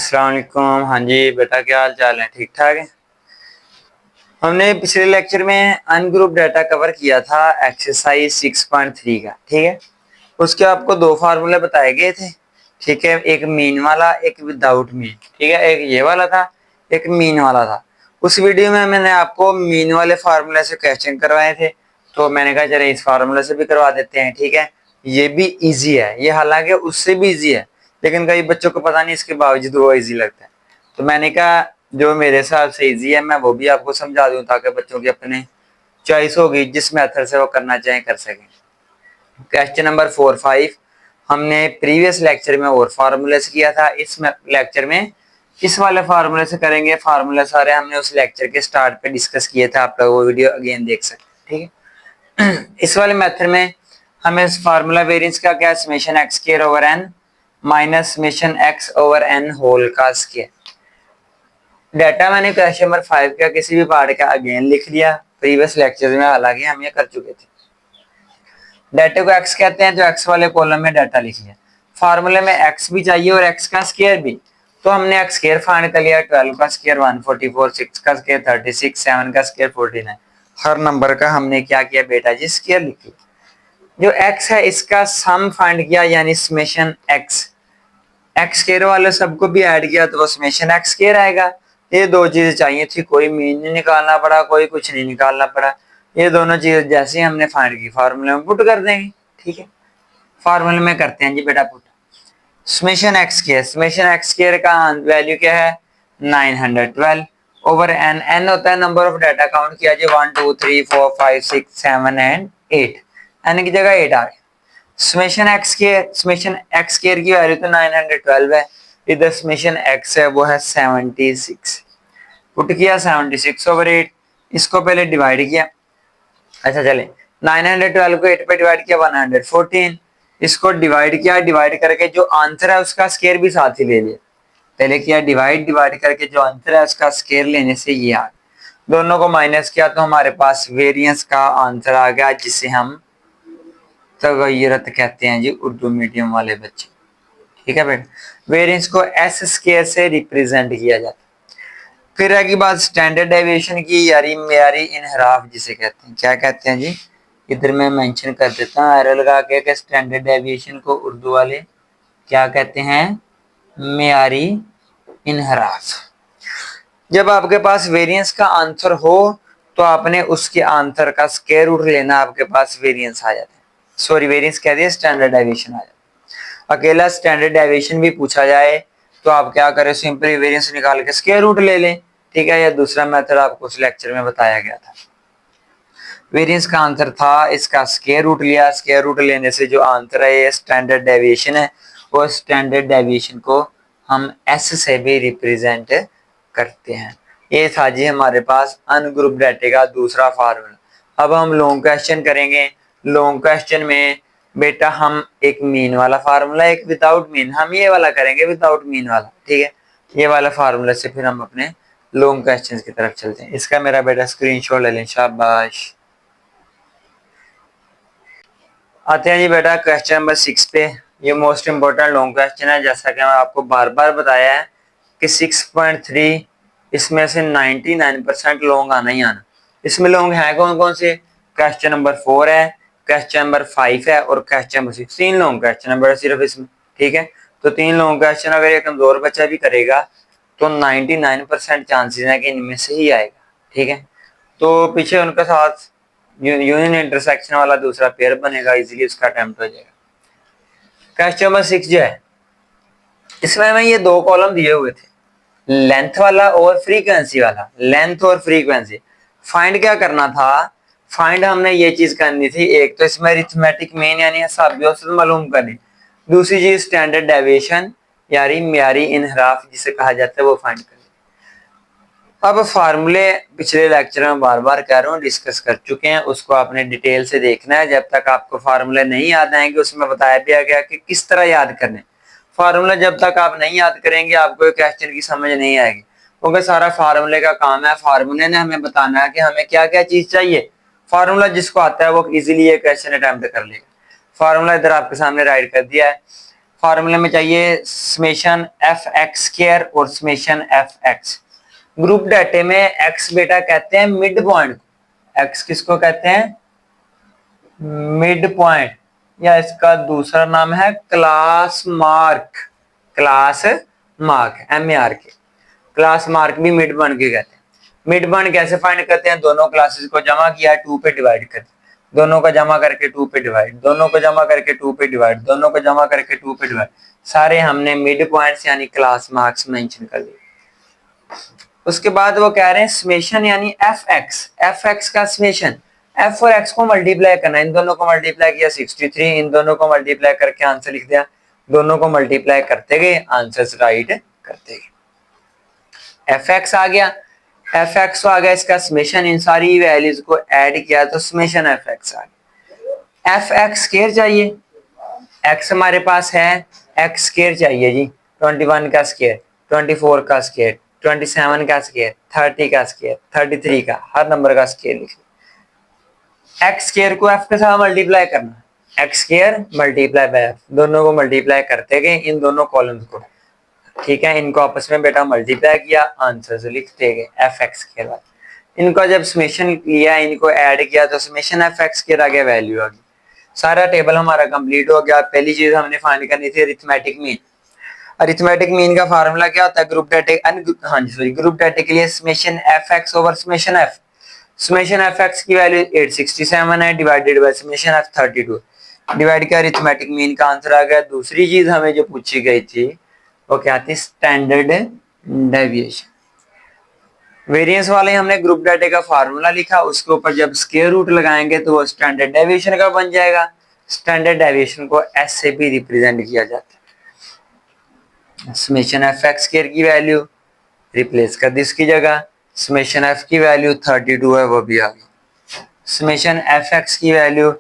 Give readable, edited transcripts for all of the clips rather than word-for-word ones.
अस्सलाम वालेकुम। हाँ जी बेटा, क्या हाल चाल है? ठीक ठाक है। हमने पिछले लेक्चर में अनग्रुप डाटा कवर किया था, एक्सरसाइज 6.3 का। ठीक है, उसके आपको दो फार्मूले बताए गए थे। ठीक है, एक मीन वाला, एक विदाउट मीन। ठीक है, एक ये वाला था, एक मीन वाला था। उस वीडियो में मैंने आपको मीन वाले फार्मूले से क्वेश्चन करवाए थे, तो मैंने कहा चले इस फार्मूले से भी करवा देते हैं। ठीक है, ये भी इजी है, ये हालांकि उससे भी इजी है, लेकिन कई बच्चों को पता नहीं, इसके बावजूद वो इजी लगता है। तो मैंने कहा जो मेरे हिसाब से इजी है मैं वो भी आपको समझा दूं, ताकि बच्चों की अपने चॉइस होगी, जिस मेथड से वो करना चाहें कर सकें। क्वेश्चन नंबर 4-5 हमने प्रीवियस लेक्चर में और फार्मूले से किया था। इस लेक्चर में इस वाले फार्मूले से करेंगे। फार्मूले सारे हमने उस लेक्चर के स्टार्ट पे डिस्कस किए थे, आप लोग वो वीडियो अगेन देख सकते हैं। ठीक है, इस वाले मेथड में हमें फार्मूला वेरिएंस का क्या, summation x square over n minus summation x over n whole का स्क्वायर। डाटा मैंने क्वेश्चन नंबर 5 का किसी भी पार्ट का अगेन लिख लिया, प्रीवियस लेक्चर में हालांकि हम ये कर चुके थे। डाटा को एक्स कहते हैं, तो एक्स वाले कॉलम में डाटा लिख लिया। फार्मूले में एक्स भी चाहिए और एक्स का स्क्वायर भी, तो हमने एक्स स्क्वायर फाइंड कर लिया। 12 का स्क्वायर 144, 6 का स्क्वायर 36, 7 का स्क्वायर 49। हर नंबर का हमने क्या किया बेटा जी, स्क्वायर लिख लिया। जो एक्स है इसका सम फाइंड किया, यानी समेशन एक्स। एक्स स्क्वायर वाले सबको भी ऐड किया तो वो समेशन एक्स स्क्वायर आएगा। ये दो चीजें चाहिए थी, कोई मीन नहीं निकालना पड़ा, कोई कुछ नहीं निकालना पड़ा। ये दोनों चीजें जैसे ही हमने फाइंड की फार्मूले में पुट कर देंगे। ठीक है, फार्मूले में करते हैं जी बेटा put. Summation x square, summation x square का वैल्यू क्या है 912 ओवर एन। एन होता है नंबर ऑफ डाटा, काउंट किया जी 1 2 3 4 5 6 7 एंड 8। एन की जगह 8 आ गया। समेशन एक्स के, समेशन एक्स स्क्वायर की वैल्यू तो 912 है, इधर समेशन एक्स है वो है 76। पुट किया 76 ओवर 8, इसको पहले डिवाइड किया। अच्छा चले, 912 को 8 पे डिवाइड किया 114, इसको डिवाइड किया, डिवाइड करके जो आंसर है उसका स्क्वायर भी साथ ही ले लिया। पहले किया डिवाइड, डिवाइड करके जो आंसर है उसका स्क्वायर लेने से ये आ, दोनों को माइनस किया तो हमारे पास वेरिएंस का आंसर आ गया, जिसे हम तगय्युरत कहते हैं जी उर्दू मीडियम वाले बच्चे। ठीक है बेटा, वेरिएंस को एस स्क्वायर से रिप्रेजेंट किया जाता है। फिर आगे बात स्टैंडर्ड डेविएशन की, यारी मेयारी इनहराफ जिसे कहते हैं। क्या कहते हैं जी, इधर मैं मेंशन कर देता हूँ एरो लगा के, स्टैंडर्ड डेविएशन को उर्दू वाले क्या कहते हैं, मेयारी इनहराफ। जब आपके पास वेरिएंस का आंसर हो तो आपने उसके आंसर का स्क्वायर रूट लेना, आपके पास वेरिएंस आ जाता है। सॉरी, वेरिएंस कह दिया, स्टैंडर्ड डेविएशन आ जाता है। अकेला स्टैंडर्ड डेविएशन भी पूछा जाए तो आप क्या करें, सिंपली वेरिएंस निकाल के स्क्वायर रूट ले लें। ठीक है, यह दूसरा मेथड आपको उस लेक्चर में बताया गया था। वेरिएंस का आंसर था, इसका स्क्वायर रूट लिया, स्क्वायर रूट लेने से जो आंसर है ये स्टैंडर्ड डेविएशन है, वो स्टैंडर्ड डेविएशन को हम एस से भी रिप्रेजेंट करते हैं। ये था जी हमारे पास अनग्रुप डाटा का दूसरा फार्मूला। अब हम लॉन्ग क्वेश्चन करेंगे। लॉन्ग क्वेश्चन में बेटा हम एक मीन वाला फार्मूला, एक विदाउट मीन, हम ये वाला करेंगे विदाउट मीन वाला। ठीक है, ये वाला फार्मूला से फिर हम अपने लॉन्ग क्वेश्चन की तरफ चलते हैं। इसका मेरा बेटा स्क्रीनशॉट ले लें, शाबाश। आते हैं जी बेटा क्वेश्चन नंबर 6 पे। ये मोस्ट इंपोर्टेंट लॉन्ग क्वेश्चन है, जैसा कि मैं आपको बार बार बताया है कि 6.3 इसमें से 99% लॉन्ग आना ही आना। इसमें लॉन्ग है कौन कौन से, क्वेश्चन नंबर 4 है, क्वेश्चन नंबर 5 है और क्वेश्चन नंबर 6। 3 लॉन्ग क्वेश्चन है बेटा सिर्फ इसमें। ठीक है, तो 3 लॉन्ग क्वेश्चन अगर एक कमजोर बच्चा भी करेगा तो 99% चांसेस है कि इनमें से ही आएगा। ठीक है, तो पीछे उनके साथ यूनियन इंटरसेक्शन वाला दूसरा पेयर बनेगा, इजीली उसका अटेम्प्ट हो जाएगा। क्वेश्चन नंबर 6 जो है, इसमें हमें ये दो कॉलम दिए हुए थे, लेंथ वाला और फ्रीक्वेंसी वाला। लेंथ और फ्रीक्वेंसी फाइंड क्या करना था, फाइंड हमने ये चीज करनी थी। एक तो इसमें अरिथमेटिक मीन यानी हिसाबी औसत मालूम करनी, दूसरी चीज स्टैंडर्ड डेविएशन यानी म्यारी इनहराफ जिसे कहा जाता है वो फाइंड करनी। अब फार्मूले पिछले लेक्चर में बार बार कह रहा हूँ डिस्कस कर चुके हैं, उसको आपने डिटेल से देखना है। जब तक आपको फार्मूले नहीं याद आएंगे, उसमें बताया भी गया कि किस तरह याद करने। फार्मूला जब तक आप नहीं याद करेंगे आपको क्वेश्चन की समझ नहीं आएगी, क्योंकि सारा फार्मूले का काम है। फार्मूले ने हमें बताना है कि हमें क्या क्या चीज चाहिए। फार्मूला जिसको आता है वो इजीली ये क्वेश्चन अटेम्प्ट कर लेगा। फार्मूला इधर आपके सामने राइट कर दिया है। फॉर्मूले में चाहिए समेशन एफ एक्स स्क्वायर और समेशन एफ एक्स। ग्रुप डाटे में एक्स बेटा कहते हैं मिड पॉइंट, एक्स किसको कहते हैं, मिड पॉइंट, या इसका दूसरा नाम है class mark, class mark MAR के, क्लास मार्क भी मिड पॉइंट के कहते हैं। मिड पॉइंट कैसे फाइंड करते हैं, दोनों क्लासेस को जमा किया 2 पे डिवाइड कर, दोनों को जमा करके 2 पे डिवाइड, दोनों को जमा करके 2 पे डिवाइड, दोनों को जमा करके 2 पे डिवाइड, सारे हमने मिड पॉइंट्स यानी क्लास मार्क्स मेंशन कर दिए। उसके बाद वो कह रहे हैं समेशन यानी एफ एक्स का समेशन, एफ और एक्स को मल्टीप्लाई करना, इन दोनों को मल्टीप्लाई किया 63, इन दोनों को मल्टीप्लाई करके आंसर लिख दिया, दोनों को मल्टीप्लाई करते गए आंसर राइट करते गए। एफ एक्स आ गया, एफ एक्स आ गया, इसका समेशन, इन सारी वैल्यूज को ऐड किया तो समेशन एफ एक्स आ गया। एफ एक्स स्क्वायर चाहिए, एक्स हमारे पास है, एक्स स्क्वायर चाहिए जी, 21 का स्क्वायर, 24 का स्क्वायर, 27 का स्क्वायर, 30 का स्क्वायर, 33 का, हर नंबर का स्क्वायर लिख लिया। एक्स स्क्वायर को एफ के साथ मल्टीप्लाई करना, x square multiply by F, दोनों को मल्टीप्लाई करते गए इन दोनों कॉलम्स को, ठीक है, इनको आपस में बेटा मल्टीप्लाई किया, आंसर से लिखते गए एफ एक्स के बाद। इनको जब समेशन लिया, इनको ऐड किया तो समेशन एफ एक्स के आ गया, वैल्यू आ गई। सारा टेबल हमारा कंप्लीट हो गया। पहली चीज हमने फाइंड करनी थी अरिथमेटिक मीन। अरिथमेटिक मीन का फार्मूला क्या होता है, ग्रुप डाटा, ग्रुप डाटा के लिए summation F x over summation F, summation F x की वैल्यू 867 है divided by summation F 32, divide किया, अरिथमेटिक मीन का आंसर आ गया। दूसरी चीज हमें जो पूछी गई थी वो क्या थी, स्टैंडर्ड डेविएशन। वेरिएंस वाले हमने ग्रुप डाटा का फार्मूला लिखा, उसके ऊपर जब स्क्वायर रूट लगाएंगे तो वो स्टैंडर्ड डेविएशन का बन जाएगा। स्टैंडर्ड डेविएशन को एस से भी रिप्रेजेंट किया जाता है। समेशन एफ एक्स स्क्वायर की वैल्यू रिप्लेस कर दी, इसकी जगह समेशन एफ की वैल्यू 32 है, वो भी आ गई। समेशन एफ एक्स की वैल्यू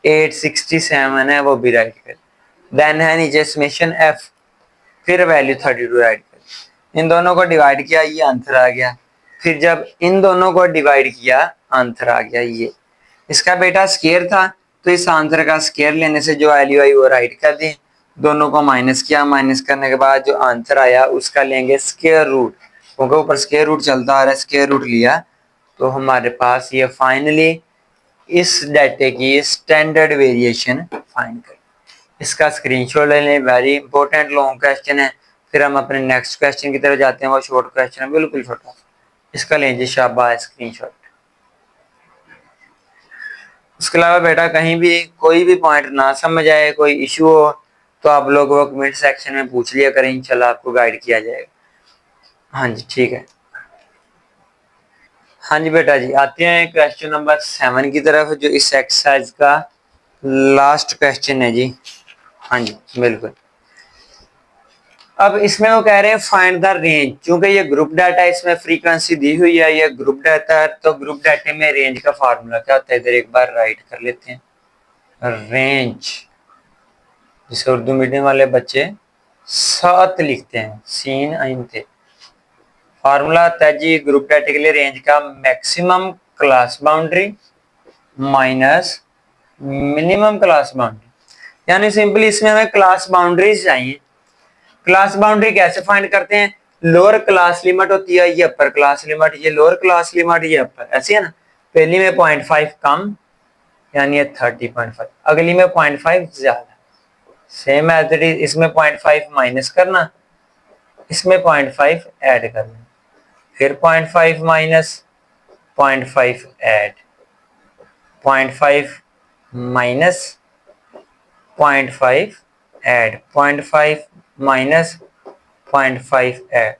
867 है, वो भी राइट कर। देन है नीचे समेशन एफ, फिर वैल्यू 32 राइट कर, इन दोनों को डिवाइड किया, ये आंसर आ गया। फिर जब इन दोनों को डिवाइड किया आंसर आ गया ये। इसका बेटा स्क्वायर था तो इस आंसर का स्क्वायर लेने से जो वैल्यू आई वो राइट कर दी, दोनों को माइनस किया, माइनस करने के बाद जो आंसर आया उसका लेंगे स्क्वायर रूट, क्योंकि ऊपर स्क्वायर रूट चलता आ रहा है, स्क्वायर रूट लिया तो हमारे पास ये फाइनली इस डाटे की स्टैंडर्ड वेरिएशन फाइंड कर। इसका स्क्रीनशॉट ले लें, वेरी इंपॉर्टेंट लॉन्ग क्वेश्चन है। फिर हम अपने नेक्स्ट क्वेश्चन की तरफ जाते हैं, वो शॉर्ट क्वेश्चन है, बिल्कुल छोटा, इसका लें जी शाबाश स्क्रीनशॉट। उसके अलावा बेटा कहीं भी कोई भी पॉइंट ना समझ आए, कोई इशू हो तो आप लोग वो कमेंट सेक्शन में पूछ लिया करें, इंशाल्लाह आपको गाइड किया जाएगा। हाँ जी ठीक है। हाँ जी बेटा जी, आते हैं क्वेश्चन नंबर 7 की तरफ, जो इस एक्सरसाइज का लास्ट क्वेश्चन है जी। हाँ जी बिल्कुल। अब इसमें वो कह रहे हैं फाइंड द रेंज, क्योंकि ये ग्रुप डाटा, इसमें फ्रीक्वेंसी दी हुई है, ये ग्रुप डाटा है, तो ग्रुप डाटे में रेंज का फार्मूला क्या होता है, इधर एक बार राइट कर लेते हैं। रेंज, जिसे उर्दू मीडियम वाले बच्चे सात लिखते हैं, सीन आइन थे। फार्मूला आता है जी ग्रुप डाटा के लिए रेंज का, maximum class boundary minus minimum class boundary, यानी सिंपली इसमें हमें क्लास बाउंड्रीज चाहिए। क्लास बाउंड्री कैसे फाइंड करते हैं, लोअर क्लास लिमिट होती है, ये अपर क्लास लिमिट, ये लोअर क्लास लिमिट, ये अपर, ऐसी है ना। पहली में 0.5 कम यानी ये 30.5, अगली में 0.5 ज्यादा, सेम एज इट इज, इसमें 0.5 माइनस करना, इसमें 0.5 ऐड करना, फिर 0.5 minus, 0.5 add, 0.5 minus, 0.5 add, 0.5 minus, 0.5 add.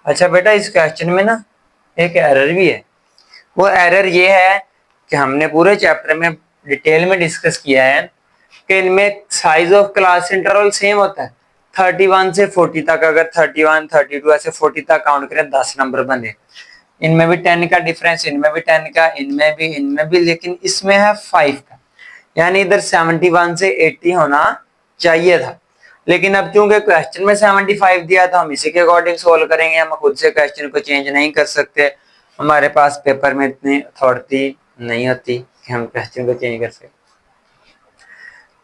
अच्छा बेटा इस क्वेश्चन में ना एक एरर भी है। वो एरर ये है कि हमने पूरे चैप्टर में डिटेल में डिस्कस किया है कि इनमें size of class interval same होता है, 31 से 40 तक। अगर 31, 32 ऐसे 40 तक काउंट करें 10 नंबर बने, इनमें भी 10 का डिफरेंस, इनमें भी 10 का, इनमें भी, लेकिन इसमें है 5 का, यानी इधर 71 से 80 होना चाहिए था। लेकिन अब क्योंकि क्वेश्चन में 75 दिया तो हम इसी के अकॉर्डिंग सोल्व करेंगे, हम खुद से क्वेश्चन को चेंज नहीं कर सकते, हमारे पास पेपर में इतनी अथॉरिटी नहीं होती कि हम क्वेश्चन को चेंज कर सके।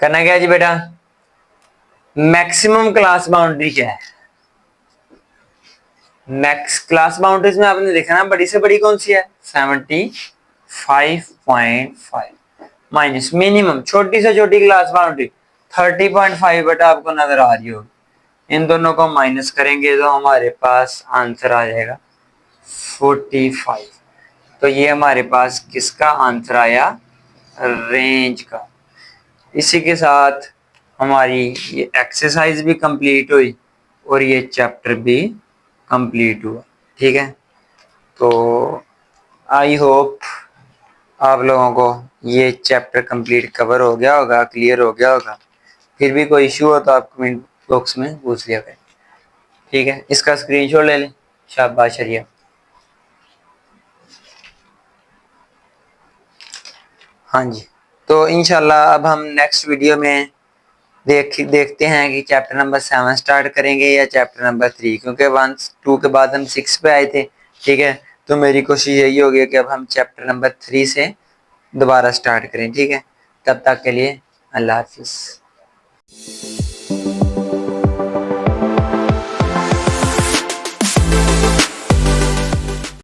करना क्या जी बेटा, मैक्सिमम क्लास बाउंड्री क्या है? मैक्स क्लास बाउंड्रीज में आपने देखा ना, बड़ी से बड़ी कौन सी है? 75.5 माइनस मिनिमम छोटी से छोटी क्लास बाउंड्री 30.5 बटा आपको नजर आ रही होगी। इन दोनों को माइनस करेंगे तो हमारे पास आंसर आ जाएगा 45। तो ये हमारे पास किसका आंसर आया? रेंज का। इसी के साथ हमारी ये एक्सरसाइज भी कंप्लीट हुई और ये चैप्टर भी कंप्लीट हुआ। ठीक है, तो आई होप आप लोगों को ये चैप्टर कंप्लीट कवर हो गया होगा, क्लियर हो गया होगा। फिर भी कोई इश्यू हो तो आप कमेंट बॉक्स में पूछ लिया करें। ठीक है, इसका स्क्रीनशॉट ले लें। शाबाश शरिया। हाँ जी, तो इंशाल्लाह अब हम नेक्स्ट वीडियो में देखते हैं कि चैप्टर नंबर 7 स्टार्ट करेंगे या चैप्टर नंबर 3, क्योंकि 1 2 के बाद हम 6 पे आए थे। ठीक है, तो मेरी कोशिश यही होगी कि अब हम चैप्टर नंबर 3 से दोबारा स्टार्ट करें। ठीक है, तब तक के लिए अल्लाह हाफिज़।